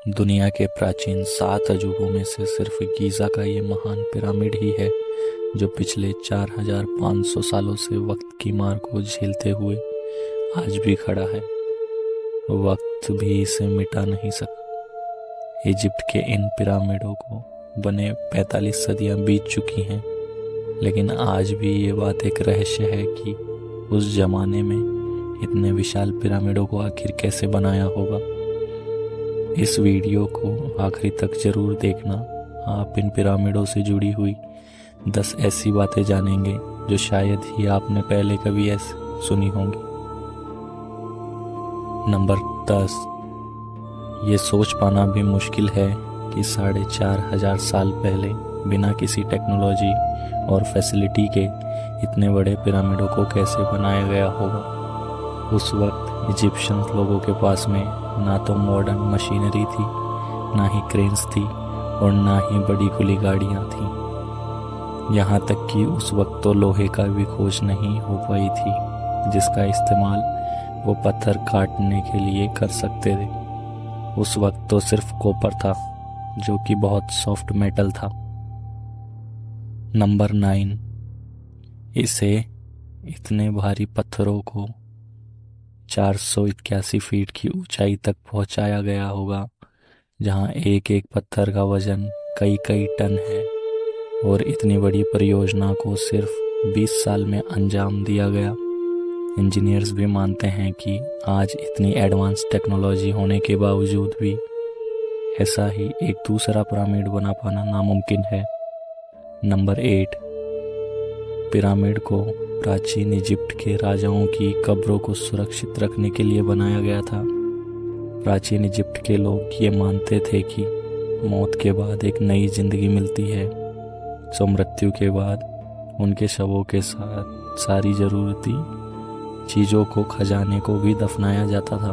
दुनिया के प्राचीन 7 अजूबों में से सिर्फ गीज़ा का ये महान पिरामिड ही है जो पिछले 4500 सालों से वक्त की मार को झेलते हुए आज भी खड़ा है। वक्त भी इसे मिटा नहीं सका। इजिप्ट के इन पिरामिडों को बने 45 सदियां बीत चुकी हैं, लेकिन आज भी ये बात एक रहस्य है कि उस जमाने में इतने विशाल पिरामिडों को आखिर कैसे बनाया होगा। इस वीडियो को आखिरी तक जरूर देखना। आप इन पिरामिडों से जुड़ी हुई 10 ऐसी बातें जानेंगे जो शायद ही आपने पहले कभी ऐसे सुनी होंगी। नंबर 10, ये सोच पाना भी मुश्किल है कि 4500 साल पहले बिना किसी टेक्नोलॉजी और फैसिलिटी के इतने बड़े पिरामिडों को कैसे बनाया गया होगा। उस वक्त इजिप्शियन लोगों के पास में ना तो मॉडर्न मशीनरी थी, ना ही क्रेन्स थी और ना ही बड़ी खुली गाड़ियाँ थीं। यहाँ तक कि उस वक्त तो लोहे का भी खोज नहीं हो पाई थी जिसका इस्तेमाल वो पत्थर काटने के लिए कर सकते थे। उस वक्त तो सिर्फ कॉपर था जो कि बहुत सॉफ्ट मेटल था। नंबर 9, इसे इतने भारी पत्थरों को 481 फीट की ऊंचाई तक पहुंचाया गया होगा, जहां एक एक पत्थर का वजन कई कई टन है। और इतनी बड़ी परियोजना को सिर्फ 20 साल में अंजाम दिया गया। इंजीनियर्स भी मानते हैं कि आज इतनी एडवांस टेक्नोलॉजी होने के बावजूद भी ऐसा ही एक दूसरा पिरामिड बना पाना नामुमकिन है। नंबर 8, पिरामिड को प्राचीन इजिप्ट के राजाओं की कब्रों को सुरक्षित रखने के लिए बनाया गया था। प्राचीन इजिप्ट के लोग ये मानते थे कि मौत के बाद एक नई जिंदगी मिलती है, सो मृत्यु के बाद उनके शवों के साथ सारी ज़रूरती चीज़ों को खजाने को भी दफनाया जाता था।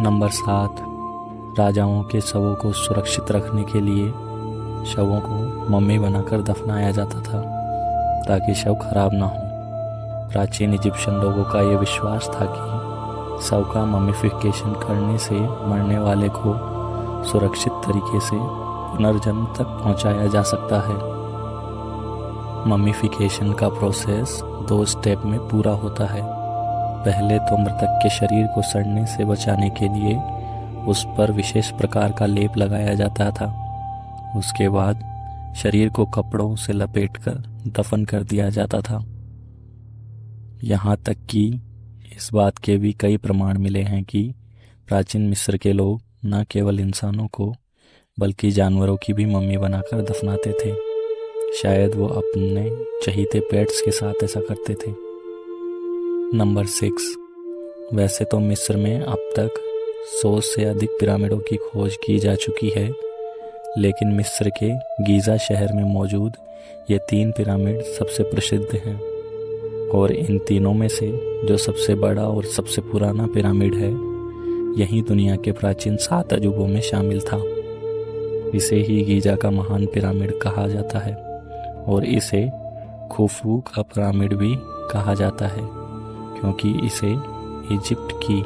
नंबर 7, राजाओं के शवों को सुरक्षित रखने के लिए शवों को मम्मी बनाकर दफनाया जाता था ताकि शव खराब ना हो। प्राचीन इजिप्शियन लोगों का ये विश्वास था कि शव का मम्मीफिकेशन करने से मरने वाले को सुरक्षित तरीके से पुनर्जन्म तक पहुंचाया जा सकता है। मम्मीफिकेशन का प्रोसेस 2 स्टेप में पूरा होता है। पहले तो मृतक के शरीर को सड़ने से बचाने के लिए उस पर विशेष प्रकार का लेप लगाया जाता था। उसके बाद शरीर को कपड़ों से लपेटकर दफन कर दिया जाता था। यहाँ तक कि इस बात के भी कई प्रमाण मिले हैं कि प्राचीन मिस्र के लोग न केवल इंसानों को बल्कि जानवरों की भी मम्मी बनाकर दफनाते थे। शायद वो अपने चहीते पेट्स के साथ ऐसा करते थे। नंबर 6, वैसे तो मिस्र में अब तक 100 से अधिक पिरामिडों की खोज की जा चुकी है, लेकिन मिस्र के गीज़ा शहर में मौजूद ये 3 पिरामिड सबसे प्रसिद्ध हैं। और इन तीनों में से जो सबसे बड़ा और सबसे पुराना पिरामिड है, यही दुनिया के प्राचीन 7 अजूबों में शामिल था। इसे ही गीज़ा का महान पिरामिड कहा जाता है और इसे खुफू का पिरामिड भी कहा जाता है, क्योंकि इसे इजिप्ट की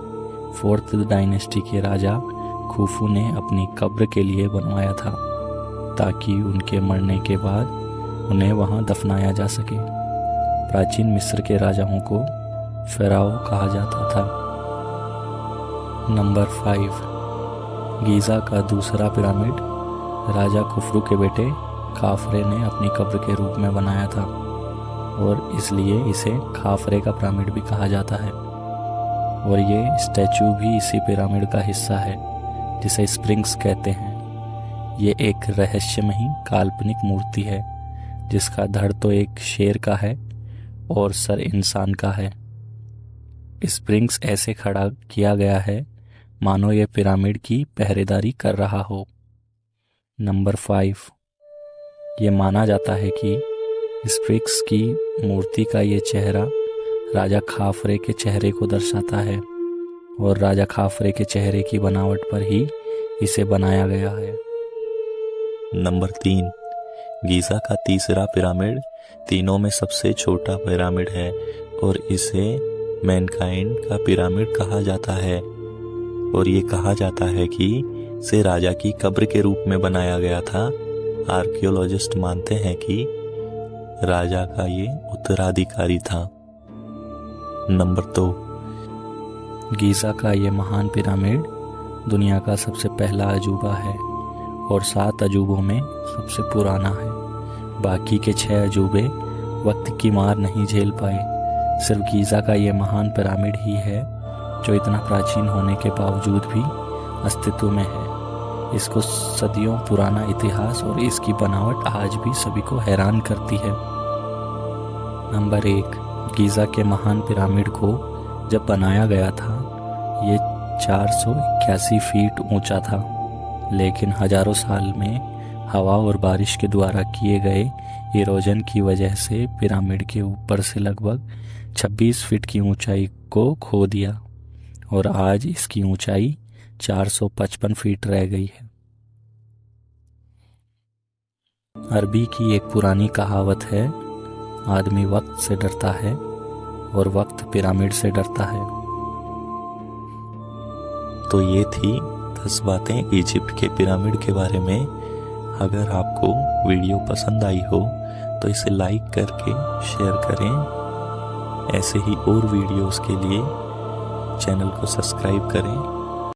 4th डायनेस्टी के राजा खुफू ने अपनी कब्र के लिए बनवाया था ताकि उनके मरने के बाद उन्हें वहां दफनाया जा सके। प्राचीन मिस्र के राजाओं को फ़ाराओ कहा जाता था। नंबर 5, गीज़ा का दूसरा पिरामिड राजा खुफरू के बेटे खाफरे ने अपनी कब्र के रूप में बनाया था और इसलिए इसे खाफरे का पिरामिड भी कहा जाता है। और ये स्टैचू भी इसी पिरामिड का हिस्सा है जिसे स्प्रिंग्स कहते हैं। ये एक रहस्यमयी काल्पनिक मूर्ति है जिसका धड़ तो एक शेर का है और सर इंसान का है। स्प्रिंग्स ऐसे खड़ा किया गया है मानो ये पिरामिड की पहरेदारी कर रहा हो। नंबर 5, ये माना जाता है कि स्प्रिंग्स की मूर्ति का ये चेहरा राजा खाफरे के चेहरे को दर्शाता है और राजा खाफरे के चेहरे की बनावट पर ही इसे बनाया गया है। नंबर 3, गीज़ा का तीसरा पिरामिड तीनों में सबसे छोटा पिरामिड है और इसे मैनकाइंड का पिरामिड कहा जाता है। और ये कहा जाता है कि इसे राजा की कब्र के रूप में बनाया गया था। आर्कियोलॉजिस्ट मानते हैं कि राजा का ये उत्तराधिकारी था। नंबर 2, गीज़ा का ये महान पिरामिड दुनिया का सबसे पहला अजूबा है और 7 अजूबों में सबसे पुराना है। बाकी के 6 अजूबे वक्त की मार नहीं झेल पाए। सिर्फ गीज़ा का ये महान पिरामिड ही है जो इतना प्राचीन होने के बावजूद भी अस्तित्व में है। इसको सदियों पुराना इतिहास और इसकी बनावट आज भी सभी को हैरान करती है। नंबर 1, गीज़ा के महान पिरामिड को जब बनाया गया था ये 481 फीट ऊंचा था, लेकिन हजारों साल में हवा और बारिश के द्वारा किए गए इरोजन की वजह से पिरामिड के ऊपर से लगभग 26 फीट की ऊंचाई को खो दिया और आज इसकी ऊंचाई 455 फीट रह गई है। अरबी की एक पुरानी कहावत है, आदमी वक्त से डरता है और वक्त पिरामिड से डरता है। तो ये थी 10 बातें इजिप्ट के पिरामिड के बारे में। अगर आपको वीडियो पसंद आई हो तो इसे लाइक करके शेयर करें। ऐसे ही और वीडियोस के लिए चैनल को सब्सक्राइब करें